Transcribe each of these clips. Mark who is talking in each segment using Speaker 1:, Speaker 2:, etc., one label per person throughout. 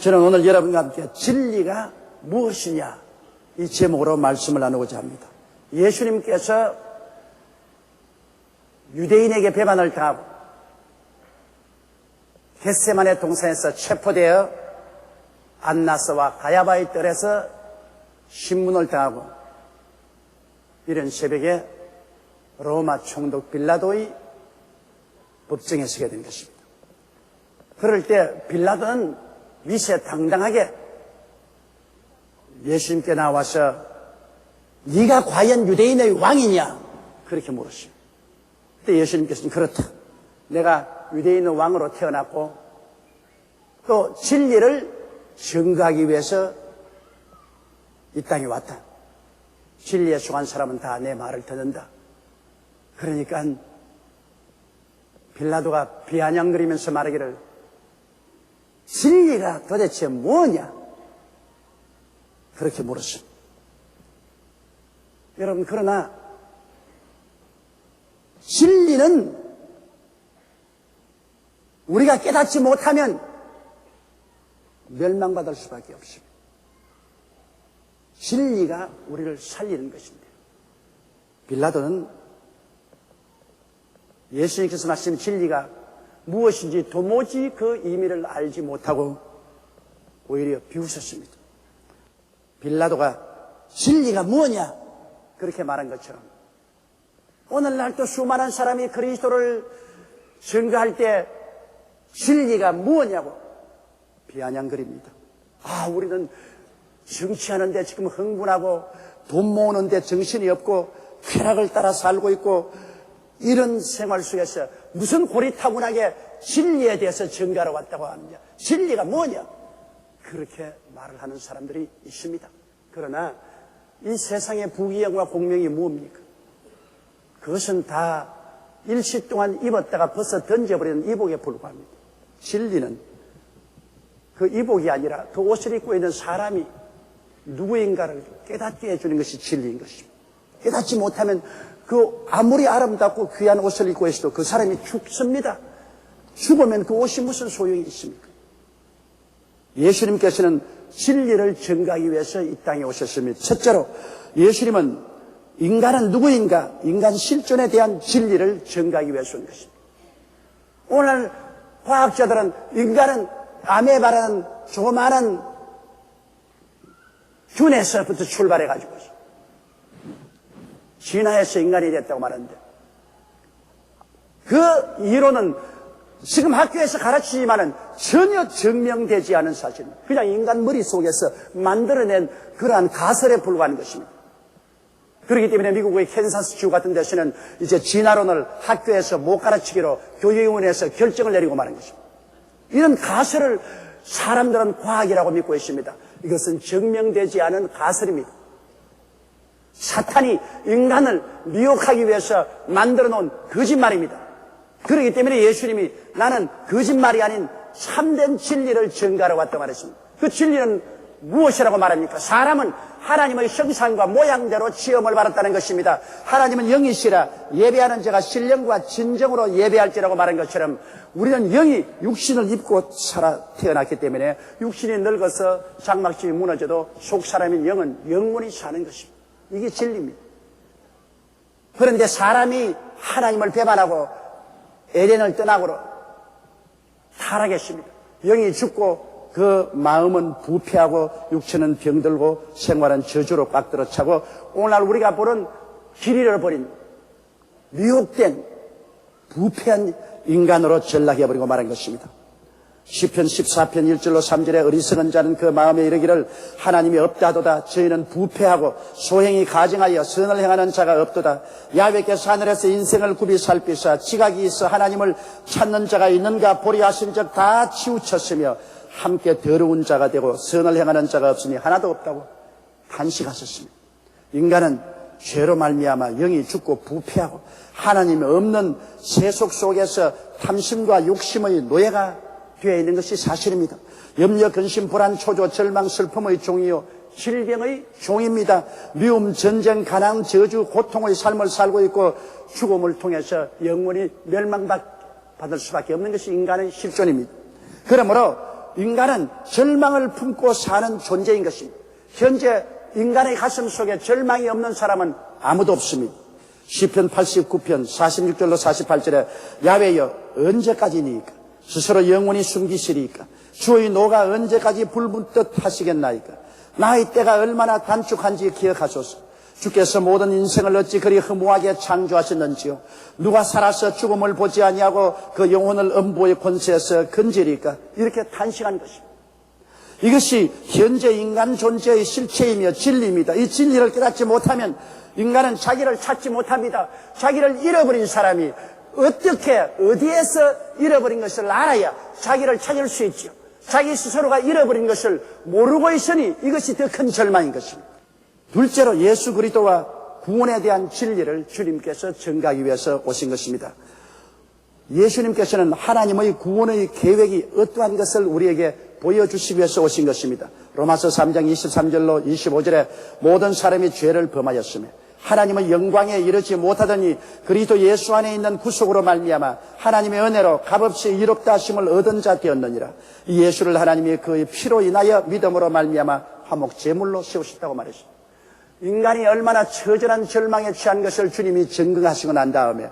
Speaker 1: 저는 오늘 여러분과 함께 진리가 무엇이냐 이 제목으로 말씀을 나누고자 합니다. 예수님께서 유대인에게 배반을 당하고 겟세마네 동산에서 체포되어 안나스와 가야바의 뜰에서 신문을 당하고 이런 새벽에 로마 총독 빌라도의 법정에 서게 된 것입니다. 그럴 때 빌라도는 위세당당하게 예수님께 나와서 네가 과연 유대인의 왕이냐 그렇게 물으십니다. 그때 예수님께서는 그렇다. 내가 유대인의 왕으로 태어났고 또 진리를 증거하기 위해서 이 땅에 왔다. 진리에 속한 사람은 다 내 말을 듣는다. 그러니까 빌라도가 비아냥거리면서 말하기를 진리가 도대체 뭐냐? 그렇게 물었습니다. 여러분, 그러나 진리는 우리가 깨닫지 못하면 멸망받을 수밖에 없습니다. 진리가 우리를 살리는 것인데 빌라도는 예수님께서 말씀하신 진리가 무엇인지 도무지 그 의미를 알지 못하고 오히려 비웃었습니다. 빌라도가 진리가 뭐냐 그렇게 말한 것처럼 오늘날 또 수많은 사람이 그리스도를 증거할 때 진리가 뭐냐고 비아냥거립니다. 우리는 정치하는데 지금 흥분하고 돈 모으는데 정신이 없고 쾌락을 따라 살고 있고 이런 생활 속에서 무슨 고리타분하게 진리에 대해서 증거하러 왔다고 하느냐. 진리가 뭐냐. 그렇게 말을 하는 사람들이 있습니다. 그러나 이 세상의 부귀영화 공명이 뭡니까? 그것은 다 일시 동안 입었다가 벗어 던져버리는 이복에 불과합니다. 진리는 그 이복이 아니라 그 옷을 입고 있는 사람이 누구인가를 깨닫게 해주는 것이 진리인 것입니다. 깨닫지 못하면 그 아무리 아름답고 귀한 옷을 입고 있어도 그 사람이 죽습니다. 죽으면 그 옷이 무슨 소용이 있습니까? 예수님께서는 진리를 증거하기 위해서 이 땅에 오셨습니다. 첫째로 예수님은 인간은 누구인가, 인간 실존에 대한 진리를 증거하기 위해서 온 것입니다. 오늘 과학자들은 인간은 아메바라는 조그마한 균에서부터 출발해가지고 진화해서 인간이 됐다고 말하는데 그 이론은 지금 학교에서 가르치지만은 전혀 증명되지 않은 사실입니다. 그냥 인간 머릿속에서 만들어낸 그러한 가설에 불과한 것입니다. 그렇기 때문에 미국의 캔사스주 같은 데서는 이제 진화론을 학교에서 못 가르치기로 교육위원회에서 결정을 내리고 말한 것입니다. 이런 가설을 사람들은 과학이라고 믿고 있습니다. 이것은 증명되지 않은 가설입니다. 사탄이 인간을 미혹하기 위해서 만들어 놓은 거짓말입니다. 그렇기 때문에 예수님이 나는 거짓말이 아닌 참된 진리를 증거하러 왔다고 말했습니다. 그 진리는 무엇이라고 말합니까? 사람은 하나님의 형상과 모양대로 지음을 받았다는 것입니다. 하나님은 영이시라 예배하는 자가 신령과 진정으로 예배할지라고 말한 것처럼 우리는 영이 육신을 입고 살아 태어났기 때문에 육신이 늙어서 장막집이 무너져도 속 사람인 영은 영원히 사는 것입니다. 이게 진리입니다. 그런데 사람이 하나님을 배반하고 에덴을 떠나고로 타락했습니다. 영이 죽고 그 마음은 부패하고 육체는 병들고 생활은 저주로 꽉들어 차고 오늘날 우리가 보는 길 잃어버린 미혹된 부패한 인간으로 전락해버리고 말한 것입니다. 시편 14편 1절로 3절에 어리석은 자는 그 마음에 이르기를 하나님이 없다 하도다. 저희는 부패하고 소행이 가증하여 선을 행하는 자가 없도다. 야훼께서 하늘에서 인생을 굽이 살피사 지각이 있어 하나님을 찾는 자가 있는가 보리 하신 적 다 치우쳤으며 함께 더러운 자가 되고 선을 행하는 자가 없으니 하나도 없다고 탄식하셨습니다. 인간은 죄로 말미암아 영이 죽고 부패하고 하나님이 없는 세속 속에서 탐심과 욕심의 노예가 되어 있는 것이 사실입니다. 염려, 근심, 불안, 초조, 절망, 슬픔의 종이요 질병의 종입니다. 미움, 전쟁, 가난, 저주, 고통의 삶을 살고 있고 죽음을 통해서 영원히 멸망받을 수밖에 없는 것이 인간의 실존입니다. 그러므로 인간은 절망을 품고 사는 존재인 것입니다. 현재 인간의 가슴 속에 절망이 없는 사람은 아무도 없습니다. 시편 89편 46절로 48절에 야훼여 언제까지니까 스스로 영원히 숨기시리까 주의 노가 언제까지 불붙듯 하시겠나이까 나의 때가 얼마나 단축한지 기억하소서. 주께서 모든 인생을 어찌 그리 허무하게 창조하셨는지요. 누가 살아서 죽음을 보지 아니하고 그 영혼을 음부의 권세에서 건지리까. 이렇게 탄식한 것입니다. 이것이 현재 인간 존재의 실체이며 진리입니다. 이 진리를 깨닫지 못하면 인간은 자기를 찾지 못합니다. 자기를 잃어버린 사람이 어떻게 어디에서 잃어버린 것을 알아야 자기를 찾을 수 있죠. 자기 스스로가 잃어버린 것을 모르고 있으니 이것이 더 큰 절망인 것입니다. 둘째로 예수 그리스도와 구원에 대한 진리를 주님께서 전가하기 위해서 오신 것입니다. 예수님께서는 하나님의 구원의 계획이 어떠한 것을 우리에게 보여주시기 위해서 오신 것입니다. 로마서 3장 23절로 25절에 모든 사람이 죄를 범하였으며 하나님의 영광에 이르지 못하더니 그리스도 예수 안에 있는 구속으로 말미암아 하나님의 은혜로 값없이 이롭다 하심을 얻은 자 되었느니라. 이 예수를 하나님이 그의 피로 인하여 믿음으로 말미암아 화목 제물로 세우셨다고 말했습니다. 인간이 얼마나 처절한 절망에 취한 것을 주님이 증거하시고 난 다음에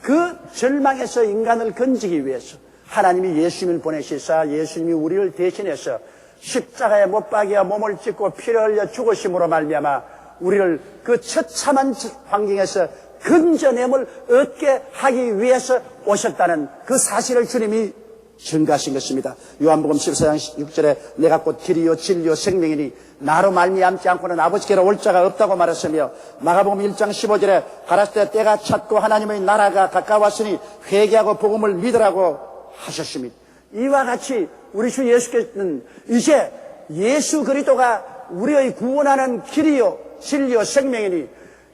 Speaker 1: 그 절망에서 인간을 건지기 위해서 하나님이 예수님을 보내시사 예수님이 우리를 대신해서 십자가에 못 박여 몸을 찢고 피를 흘려 죽으심으로 말미암아 우리를 그 처참한 환경에서 건져냄을 얻게 하기 위해서 오셨다는 그 사실을 주님이 증거하신 것입니다. 요한복음 14장 6절에 내가 곧 길이요 진리요 생명이니 나로 말미암지 않고는 아버지께로 올 자가 없다고 말했으며 마가복음 1장 15절에 가라사대 때가 찼고 하나님의 나라가 가까웠으니 회개하고 복음을 믿으라고 하셨습니다. 이와 같이 우리 주 예수께서는 이제 예수 그리스도가 우리의 구원하는 길이요 진리요 생명이니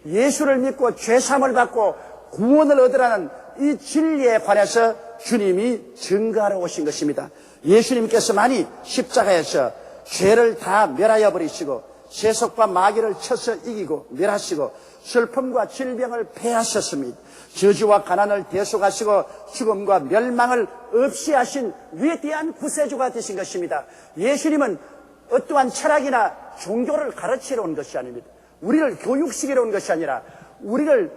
Speaker 1: 예수를 믿고 죄사함을 받고 구원을 얻으라는 이 진리에 관해서 주님이 증거하러 오신 것입니다. 예수님께서만이 십자가에서 죄를 다 멸하여 버리시고 세속과 마귀를 쳐서 이기고 멸하시고 슬픔과 질병을 패하셨습니다. 저주와 가난을 대속하시고 죽음과 멸망을 없이 하신 위대한 구세주가 되신 것입니다. 예수님은 어떠한 철학이나 종교를 가르치러 온 것이 아닙니다. 우리를 교육시키러 온 것이 아니라 우리를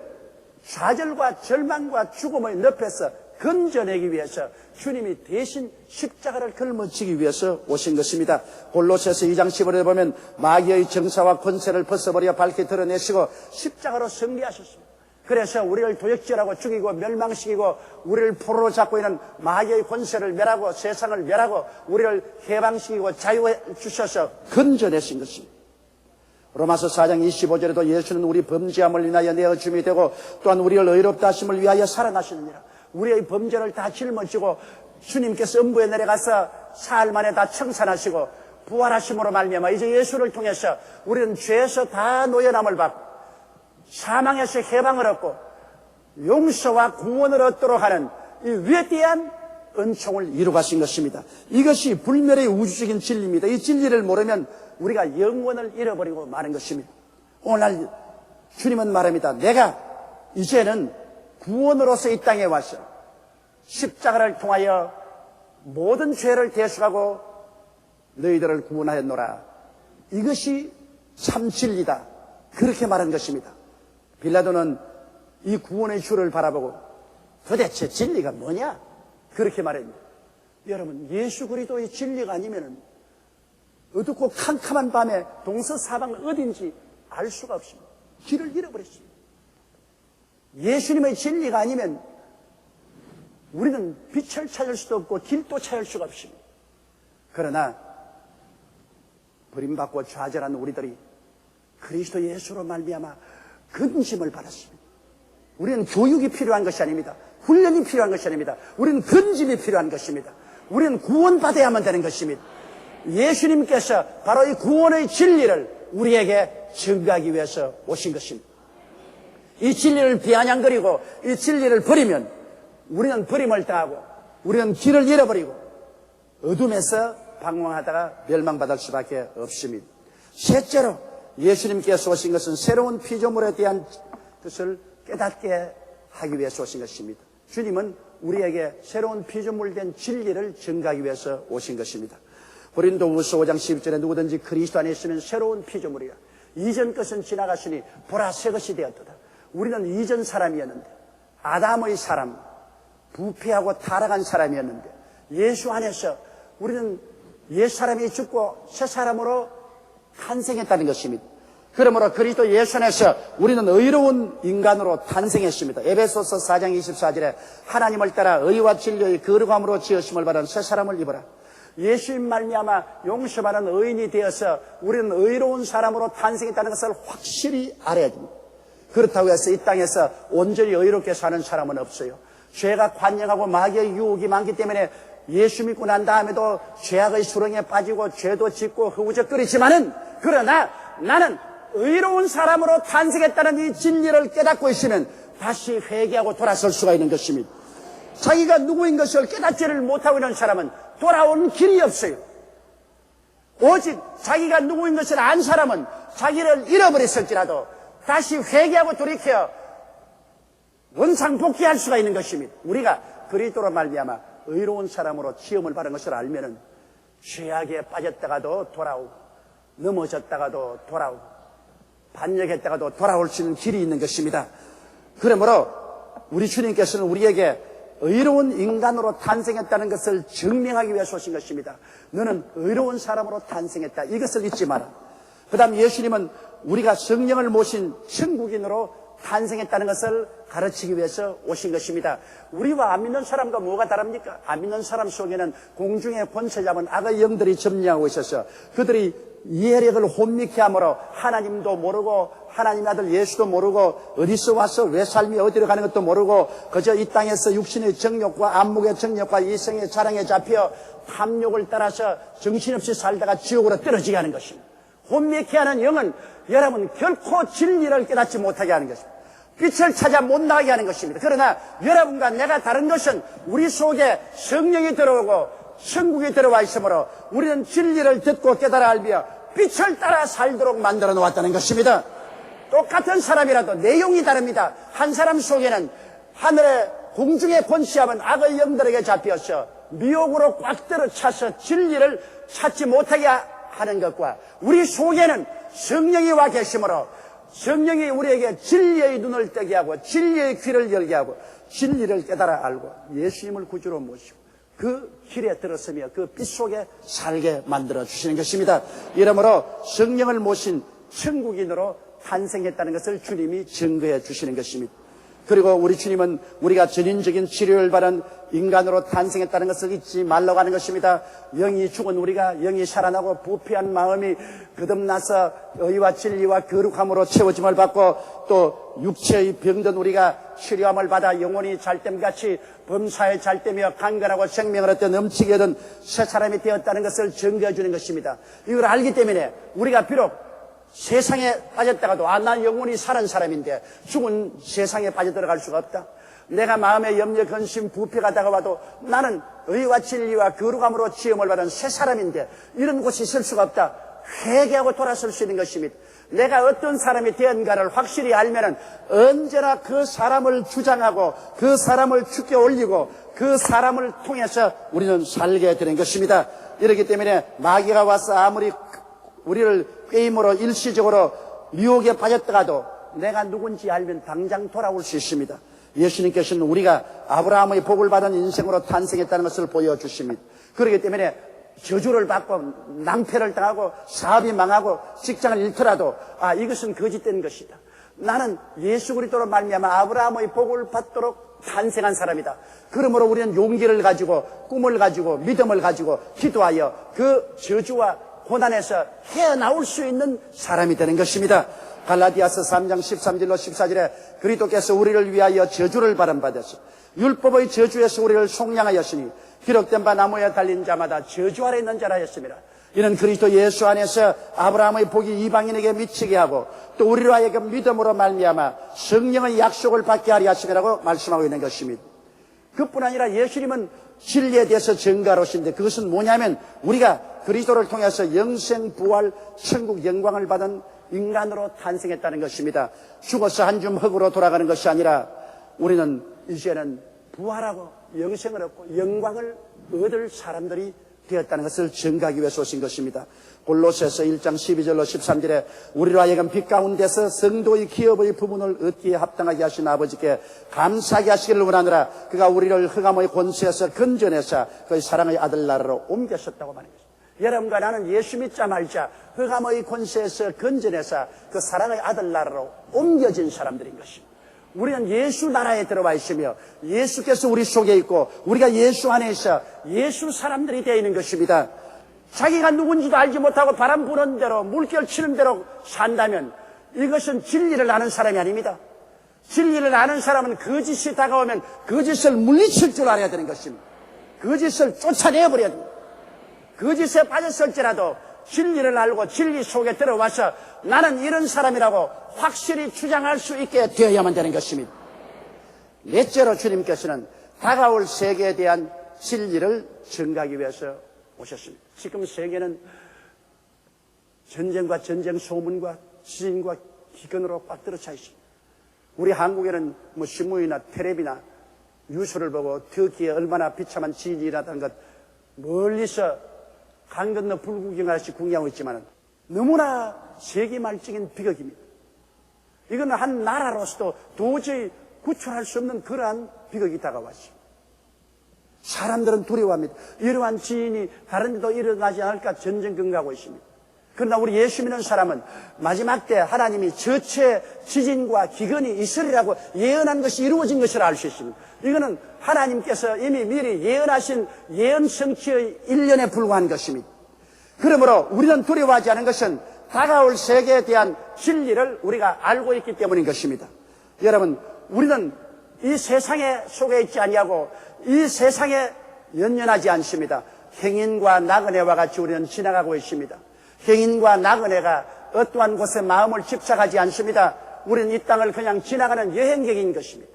Speaker 1: 좌절과 절망과 죽음의 늪에서 건져내기 위해서 주님이 대신 십자가를 걸머지기 위해서 오신 것입니다. 골로새서 2장 15절에 보면 마귀의 정사와 권세를 벗어버려 밝게 드러내시고 십자가로 승리하셨습니다. 그래서 우리를 도적질하고 죽이고 멸망시키고 우리를 포로로 잡고 있는 마귀의 권세를 멸하고 세상을 멸하고 우리를 해방시키고 자유해 주셔서 건져내신 것입니다. 로마서 4장 25절에도 예수는 우리 범죄함을 인하여 내어줌이 되고 또한 우리를 의롭다 하심을 위하여 살아나시느니라. 우리의 범죄를 다 짊어지고 주님께서 음부에 내려가서 사흘 만에 다 청산하시고 부활하심으로 말미암아 이제 예수를 통해서 우리는 죄에서 다 노여남을 받고 사망에서 해방을 얻고 용서와 구원을 얻도록 하는 이 위대한 은총을 이루가신 것입니다. 이것이 불멸의 우주적인 진리입니다. 이 진리를 모르면 우리가 영원을 잃어버리고 마는 것입니다. 오늘 주님은 말합니다. 내가 이제는 구원으로서 이 땅에 와서 십자가를 통하여 모든 죄를 대속하고 너희들을 구원하였노라. 이것이 참 진리다. 그렇게 말한 것입니다. 빌라도는 이 구원의 주를 바라보고 도대체 진리가 뭐냐? 그렇게 말합니다. 여러분, 예수 그리스도의 진리가 아니면 어둡고 캄캄한 밤에 동서사방 어딘지 알 수가 없습니다. 길을 잃어버렸습니다. 예수님의 진리가 아니면 우리는 빛을 찾을 수도 없고 길도 찾을 수가 없습니다. 그러나 버림받고 좌절한 우리들이 그리스도 예수로 말미암아 건짐을 받았습니다. 우리는 교육이 필요한 것이 아닙니다. 훈련이 필요한 것이 아닙니다. 우리는 건짐이 필요한 것입니다. 우리는 구원받아야만 되는 것입니다. 예수님께서 바로 이 구원의 진리를 우리에게 증거하기 위해서 오신 것입니다. 이 진리를 비아냥거리고 이 진리를 버리면 우리는 버림을 당하고 우리는 길을 잃어버리고 어둠에서 방황하다가 멸망받을 수밖에 없습니다. 셋째로 예수님께서 오신 것은 새로운 피조물에 대한 것을 깨닫게 하기 위해서 오신 것입니다. 주님은 우리에게 새로운 피조물 된 진리를 증거하기 위해서 오신 것입니다. 고린도후서 5장 12절에 누구든지 그리스도 안에 있으면 새로운 피조물이라. 이전 것은 지나갔으니 보라 새 것이 되었도다. 우리는 이전 사람이었는데, 아담의 사람, 부패하고 타락한 사람이었는데, 예수 안에서 우리는 옛 사람이 죽고 새 사람으로 탄생했다는 것입니다. 그러므로 그리스도 예수 안에서 우리는 의로운 인간으로 탄생했습니다. 에베소서 4장 24절에 하나님을 따라 의와 진리의 거룩함으로 지으심을 받은 새 사람을 입어라. 예수님 말미암아 용서받은 의인이 되어서 우리는 의로운 사람으로 탄생했다는 것을 확실히 알아야 됩니다. 그렇다고 해서 이 땅에서 온전히 의롭게 사는 사람은 없어요. 죄가 관영하고 마귀의 유혹이 많기 때문에 예수 믿고 난 다음에도 죄악의 수렁에 빠지고 죄도 짓고 허우적거리지만은, 그러나 나는 의로운 사람으로 탄생했다는 이 진리를 깨닫고 있으면 다시 회개하고 돌아설 수가 있는 것입니다. 자기가 누구인 것을 깨닫지를 못하고 있는 사람은 돌아오는 길이 없어요. 오직 자기가 누구인 것을 안 사람은 자기를 잃어버렸을지라도 다시 회개하고 돌이켜 원상복귀할 수가 있는 것입니다. 우리가 그리스도로 말미암아 의로운 사람으로 시험을 받은 것을 알면은 죄악에 빠졌다가도 돌아오고, 넘어졌다가도 돌아오고, 반역했다가도 돌아올 수 있는 길이 있는 것입니다. 그러므로 우리 주님께서는 우리에게 의로운 인간으로 탄생했다는 것을 증명하기 위해서 오신 것입니다. 너는 의로운 사람으로 탄생했다. 이것을 잊지 마라. 그 다음 예수님은 우리가 성령을 모신 천국인으로 탄생했다는 것을 가르치기 위해서 오신 것입니다. 우리와 안 믿는 사람과 뭐가 다릅니까? 안 믿는 사람 속에는 공중의 권세 잡은 악의 영들이 점령하고 있어서 그들이 이해력을 혼미케 함으로 하나님도 모르고 하나님 아들 예수도 모르고 어디서 와서 왜 삶이 어디로 가는 것도 모르고 그저 이 땅에서 육신의 정욕과 안목의 정욕과 이성의 자랑에 잡혀 탐욕을 따라서 정신없이 살다가 지옥으로 떨어지게 하는 것입니다. 혼미케 하는 영은 여러분 결코 진리를 깨닫지 못하게 하는 것입니다. 빛을 찾아 못 나가게 하는 것입니다. 그러나 여러분과 내가 다른 것은 우리 속에 성령이 들어오고 천국이 들어와 있으므로 우리는 진리를 듣고 깨달아 알며 빛을 따라 살도록 만들어 놓았다는 것입니다. 똑같은 사람이라도 내용이 다릅니다. 한 사람 속에는 하늘의 공중에 권시하면 악의 영들에게 잡혀서 미혹으로 꽉 들어차서 진리를 찾지 못하게 하는 것과 우리 속에는 성령이 와 계시므로 성령이 우리에게 진리의 눈을 뜨게 하고 진리의 귀를 열게 하고 진리를 깨달아 알고 예수님을 구주로 모시고 그 길에 들어서며 그 빛 속에 살게 만들어 주시는 것입니다. 이러므로 성령을 모신 천국인으로 탄생했다는 것을 주님이 증거해 주시는 것입니다. 그리고 우리 주님은 우리가 전인적인 치료를 받은 인간으로 탄생했다는 것을 잊지 말라고 하는 것입니다. 영이 죽은 우리가 영이 살아나고 부패한 마음이 거듭나서 의와 진리와 거룩함으로 채워짐을 받고 또 육체의 병든 우리가 치료함을 받아 영혼이 잘됨같이 범사에 잘되며 강건하고 생명을 얻어 넘치게 된 새 사람이 되었다는 것을 증거해 주는 것입니다. 이걸 알기 때문에 우리가 비록 세상에 빠졌다가도 난 영혼이 살은 사람인데 죽은 세상에 빠져들어갈 수가 없다. 내가 마음에 염려, 근심, 부패가 다가와도 나는 의와 진리와 거룩함으로 지음을 받은 새 사람인데 이런 곳에 있을 수가 없다. 회개하고 돌아설 수 있는 것입니다. 내가 어떤 사람이 되었는가를 확실히 알면은 언제나 그 사람을 주장하고 그 사람을 축켜 올리고 그 사람을 통해서 우리는 살게 되는 것입니다. 이렇기 때문에 마귀가 와서 아무리 우리를 꾀임으로 일시적으로 미혹에 빠졌다가도 내가 누군지 알면 당장 돌아올 수 있습니다. 예수님께서는 우리가 아브라함의 복을 받은 인생으로 탄생했다는 것을 보여주십니다. 그렇기 때문에 저주를 받고 낭패를 당하고 사업이 망하고 직장을 잃더라도 이것은 거짓된 것이다. 나는 예수 그리스도로 말미암아 아브라함의 복을 받도록 탄생한 사람이다. 그러므로 우리는 용기를 가지고 꿈을 가지고 믿음을 가지고 기도하여 그 저주와 고난에서 헤어나올 수 있는 사람이 되는 것입니다. 갈라디아서 3장 13절로 14절에 그리스도께서 우리를 위하여 저주를 받으셔서 율법의 저주에서 우리를 속량하였으니 기록된 바 나무에 달린 자마다 저주 아래 있는 자라 했습니다. 이는 그리스도 예수 안에서 아브라함의 복이 이방인에게 미치게 하고 또 우리로 하여금 믿음으로 말미암아 성령의 약속을 받게 하려 하심이라고 말씀하고 있는 것입니다. 그뿐 아니라 예수님은 진리에 대해서 증거하신데 그것은 뭐냐면 우리가 그리스도를 통해서 영생 부활 천국 영광을 받은 인간으로 탄생했다는 것입니다. 죽어서 한 줌 흙으로 돌아가는 것이 아니라 우리는 이제는 부활하고 영생을 얻고 영광을 얻을 사람들이 되었다는 것을 증가하기 위해서 오신 것입니다. 골로새서 1장 12절로 13절에 우리로 하여금 빛 가운데서 성도의 기업의 부분을 얻기에 합당하게 하신 아버지께 감사하게 하시기를 원하노라. 그가 우리를 흑암의 권세에서 건져내사 그의 사랑의 아들 나라로 옮기셨다고 말합니다. 여러분과 나는 예수 믿자 말자 흑암의 권세에서 건져내사 그 사랑의 아들 나라로 옮겨진 사람들인 것입니다. 우리는 예수 나라에 들어와 있으며 예수께서 우리 속에 있고 우리가 예수 안에 있어 예수 사람들이 되어 있는 것입니다. 자기가 누군지도 알지 못하고 바람 부는 대로 물결 치는 대로 산다면 이것은 진리를 아는 사람이 아닙니다. 진리를 아는 사람은 거짓이 다가오면 거짓을 물리칠 줄 알아야 되는 것입니다. 거짓을 쫓아내버려야 됩니다. 거짓에 빠졌을지라도 진리를 알고 진리 속에 들어와서 나는 이런 사람이라고 확실히 주장할 수 있게 되어야만 되는 것입니다. 넷째로 주님께서는 다가올 세계에 대한 진리를 증가하기 위해서 오셨습니다. 지금 세계는 전쟁과 전쟁 소문과 지진과 기근으로 꽉 들어차 있습니다. 우리 한국에는 신문이나 텔레비나 뉴스를 보고 터키에 얼마나 비참한 지진이 일어났다는 것 멀리서 강 건너 불구경하듯이 구경하고 있지만 너무나 세계말적인 비극입니다. 이건 한 나라로서도 도저히 구출할 수 없는 그러한 비극이 다가왔습니다. 사람들은 두려워합니다. 이러한 지진이 다른 데도 일어나지 않을까 전전긍긍하고 있습니다. 그러나 우리 예수 믿는 사람은 마지막 때 하나님이 저체 지진과 기근이 있으리라고 예언한 것이 이루어진 것을 알 수 있습니다. 이거는 하나님께서 이미 미리 예언하신 예언 성취의 일련에 불과한 것입니다. 그러므로 우리는 두려워하지 않은 것은 다가올 세계에 대한 진리를 우리가 알고 있기 때문인 것입니다. 여러분, 우리는 이 세상에 속에 있지 아니하고 이 세상에 연연하지 않습니다. 행인과 나그네와 같이 우리는 지나가고 있습니다. 행인과 나그네가 어떠한 곳에 마음을 집착하지 않습니다. 우리는 이 땅을 그냥 지나가는 여행객인 것입니다.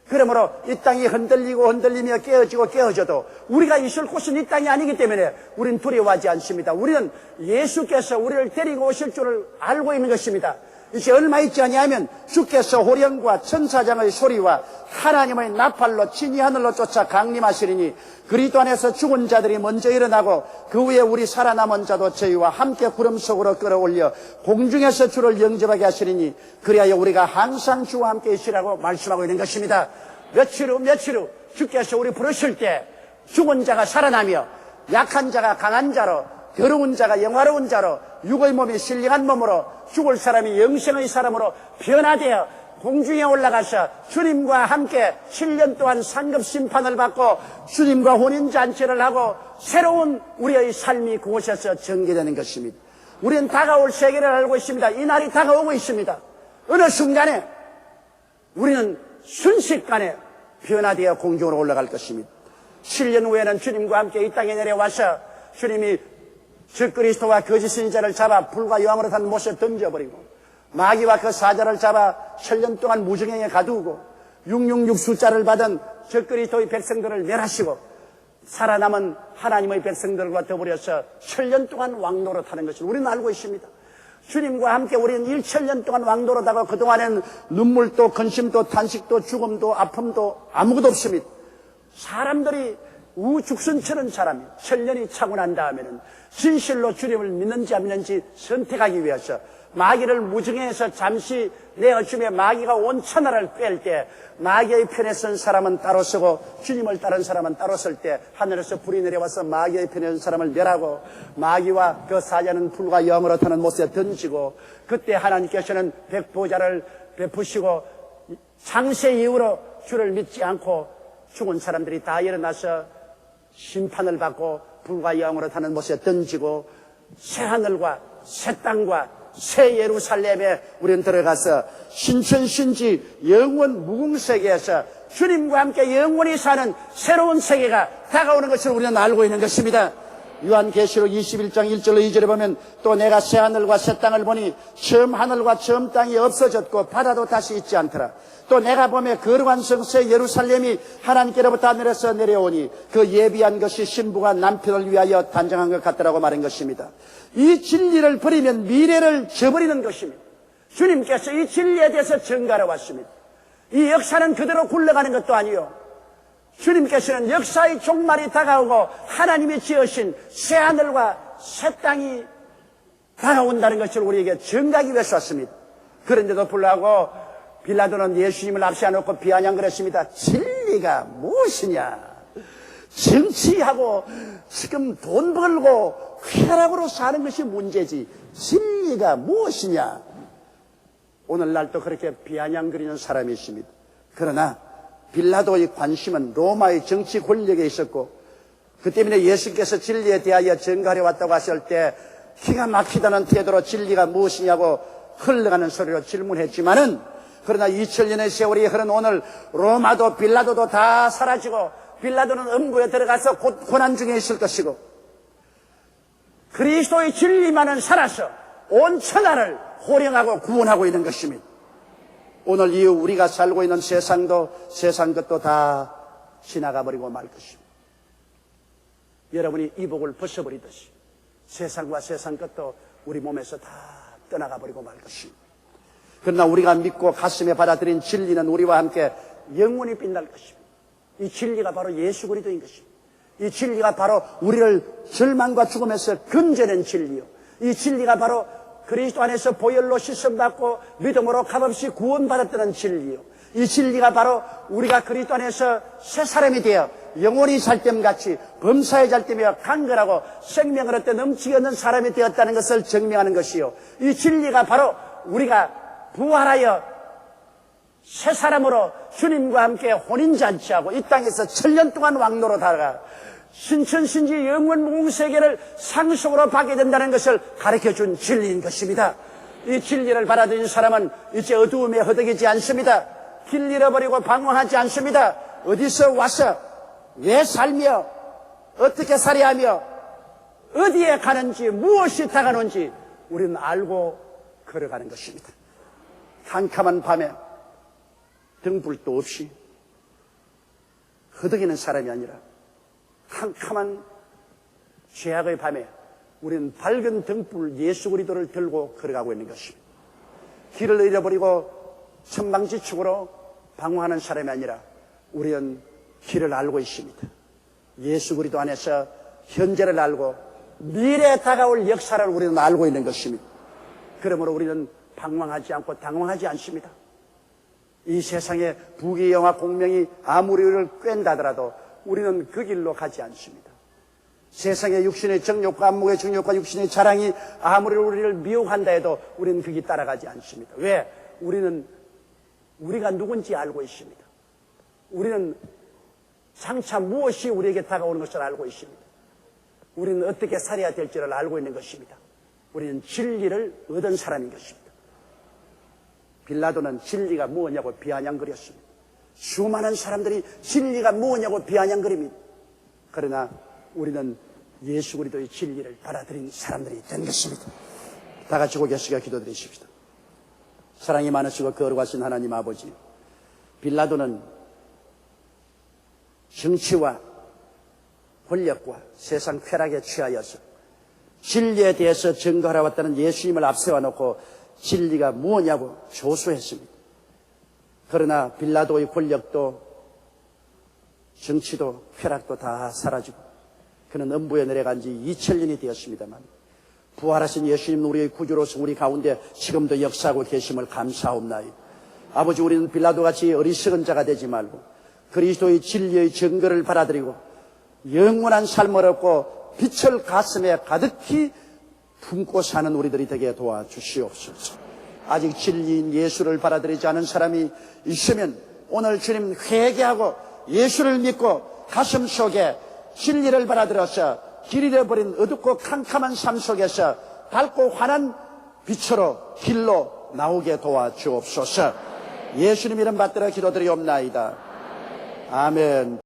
Speaker 1: 그러므로 이 땅이 흔들리며 깨어지고 깨어져도 우리가 있을 곳은 이 땅이 아니기 때문에 우리는 두려워하지 않습니다. 우리는 예수께서 우리를 데리고 오실 줄을 알고 있는 것입니다. 이제 얼마 있지 아니하면 주께서 호령과 천사장의 소리와 하나님의 나팔로 친히 하늘로 쫓아 강림하시리니 그리스도 안에서 죽은 자들이 먼저 일어나고 그 후에 우리 살아남은 자도 저희와 함께 구름 속으로 끌어올려 공중에서 주를 영접하게 하시리니 그리하여 우리가 항상 주와 함께 있으라고 말씀하고 있는 것입니다. 며칠 후 주께서 우리 부르실 때 죽은 자가 살아나며 약한 자가 강한 자로 더러운 자가 영화로운 자로 육의 몸이 신령한 몸으로 죽을 사람이 영생의 사람으로 변화되어 공중에 올라가서 주님과 함께 7년 동안 상급 심판을 받고 주님과 혼인잔치를 하고 새로운 우리의 삶이 그곳에서 전개되는 것입니다. 우리는 다가올 세계를 알고 있습니다. 이 날이 다가오고 있습니다. 어느 순간에 우리는 순식간에 변화되어 공중으로 올라갈 것입니다. 7년 후에는 주님과 함께 이 땅에 내려와서 주님이 적그리스도와 거짓 선지자를 잡아 불과 여왕으로 탄 못에 던져버리고 마귀와 그 사자를 잡아 7년 동안 무정행에 가두고 666 숫자를 받은 적그리스도의 백성들을 멸하시고 살아남은 하나님의 백성들과 더불어서 7년 동안 왕노릇하는 것을 우리는 알고 있습니다. 주님과 함께 우리는 1천년 동안 왕노릇하고 그동안에는 눈물도 근심도 탄식도 죽음도 아픔도 아무것도 없습니다. 사람들이 우죽순처럼 사람이 7년이 차고 난 다음에는 진실로 주님을 믿는지 안 믿는지 선택하기 위해서 마귀를 무증해서 잠시 내어주며 마귀가 온 천하를 꿰을 때 마귀의 편에 선 사람은 따로 서고 주님을 따른 사람은 따로 설 때 하늘에서 불이 내려와서 마귀의 편에 선 사람을 멸하고 마귀와 그 사자는 불과 영으로 타는 못에 던지고 그때 하나님께서는 백보자를 베푸시고 창세 이후로 주를 믿지 않고 죽은 사람들이 다 일어나서 심판을 받고 불과 영으로 타는 못에 던지고 새 하늘과 새 땅과 새 예루살렘에 우리는 들어가서 신천신지 영원 무궁세계에서 주님과 함께 영원히 사는 새로운 세계가 다가오는 것을 우리는 알고 있는 것입니다. 요한계시록 21장 1절로 2절에 보면 또 내가 새 하늘과 새 땅을 보니 처음 하늘과 처음 땅이 없어졌고 바다도 다시 있지 않더라. 또 내가 보며 거룩한 성 새 예루살렘이 하나님께로부터 하늘에서 내려오니 그 예비한 것이 신부가 남편을 위하여 단정한 것 같더라고 말한 것입니다. 이 진리를 버리면 미래를 저버리는 것입니다. 주님께서 이 진리에 대해서 증가하러 왔습니다. 이 역사는 그대로 굴러가는 것도 아니요 주님께서는 역사의 종말이 다가오고 하나님이 지으신 새하늘과 새 땅이 다가온다는 것을 우리에게 증가하기 위해서 왔습니다. 그런데도 불구하고 빌라도는 예수님을 앞세워놓고 비아냥거렸습니다. 진리가 무엇이냐? 정치하고 지금 돈 벌고 쾌락으로 사는 것이 문제지 진리가 무엇이냐? 오늘날도 그렇게 비아냥거리는 사람이 있습니다. 그러나 빌라도의 관심은 로마의 정치 권력에 있었고 그 때문에 예수께서 진리에 대하여 증거하려 왔다고 하실 때 기가 막히다는 태도로 진리가 무엇이냐고 흘러가는 소리로 질문했지만은 그러나 2000년의 세월이 흐른 오늘 로마도 빌라도도 다 사라지고 빌라도는 음부에 들어가서 곧 고난 중에 있을 것이고 그리스도의 진리만은 살아서 온 천하를 호령하고 구원하고 있는 것입니다. 오늘 이후 우리가 살고 있는 세상도 세상 것도 다 지나가 버리고 말 것입니다. 여러분이 이복을 벗어버리듯이 세상과 세상 것도 우리 몸에서 다 떠나가 버리고 말 것입니다. 그러나 우리가 믿고 가슴에 받아들인 진리는 우리와 함께 영원히 빛날 것입니다. 이 진리가 바로 예수 그리스도인 것입니다. 이 진리가 바로 우리를 절망과 죽음에서 건져낸 진리요. 이 진리가 바로 그리스도 안에서 보혈로 씻음받고 믿음으로 값없이 구원받았다는 진리요. 이 진리가 바로 우리가 그리스도 안에서 새 사람이 되어 영원히 살 땜같이 범사에 잘 때며 강건하고 생명을 얻되 넘치게 얻는 사람이 되었다는 것을 증명하는 것이요. 이 진리가 바로 우리가 부활하여 새 사람으로 주님과 함께 혼인잔치하고 이 땅에서 1000년 동안 왕노로 살아가 신천신지 영원 무궁세계를 상속으로 받게 된다는 것을 가르쳐준 진리인 것입니다. 이 진리를 받아들인 사람은 이제 어두움에 허덕이지 않습니다. 길 잃어버리고 방황하지 않습니다. 어디서 와서 왜 살며 어떻게 살아야 하며 어디에 가는지 무엇이 다가오는지 우리는 알고 걸어가는 것입니다. 캄캄한 밤에 등불도 없이 허덕이는 사람이 아니라 캄캄한 죄악의 밤에 우리는 밝은 등불 예수 그리스도를 들고 걸어가고 있는 것입니다. 길을 잃어버리고 천방지축으로 방황하는 사람이 아니라 우리는 길을 알고 있습니다. 예수 그리스도 안에서 현재를 알고 미래에 다가올 역사를 우리는 알고 있는 것입니다. 그러므로 우리는 방황하지 않고 당황하지 않습니다. 이 세상에 부귀영화 공명이 아무리 우리를 꿰다더라도 우리는 그 길로 가지 않습니다. 세상의 육신의 정욕과 안목의 정욕과 육신의 자랑이 아무리 우리를 미혹한다 해도 우리는 그 길 따라가지 않습니다. 왜? 우리는 우리가 누군지 알고 있습니다. 우리는 장차 무엇이 우리에게 다가오는 것을 알고 있습니다. 우리는 어떻게 살아야 될지를 알고 있는 것입니다. 우리는 진리를 얻은 사람인 것입니다. 빌라도는 진리가 무엇냐고 비아냥거렸습니다. 수많은 사람들이 진리가 무엇냐고 비아냥거립니다. 그러나 우리는 예수 그리스도의 진리를 받아들인 사람들이 된 것입니다. 다 같이 고개 숙여 기도드리십시다. 사랑이 많으시고 거룩하신 하나님 아버지, 빌라도는 정치와 권력과 세상 쾌락에 취하여서 진리에 대해서 증거하러 왔다는 예수님을 앞세워놓고 진리가 무엇냐고 조소했습니다. 그러나 빌라도의 권력도 정치도 쾌락도 다 사라지고 그는 음부에 내려간 지 2000년이 되었습니다만 부활하신 예수님 우리의 구주로서 우리 가운데 지금도 역사하고 계심을 감사하옵나이다. 아버지, 우리는 빌라도같이 어리석은 자가 되지 말고 그리스도의 진리의 증거를 받아들이고 영원한 삶을 얻고 빛을 가슴에 가득히 품고 사는 우리들이 되게 도와주시옵소서. 아직 진리인 예수를 받아들이지 않은 사람이 있으면 오늘 주님 회개하고 예수를 믿고 가슴 속에 진리를 받아들여서 길 잃어버린 어둡고 캄캄한 삶 속에서 밝고 환한 빛으로 길로 나오게 도와주옵소서. 예수님 이름 받들어 기도드리옵나이다. 아멘.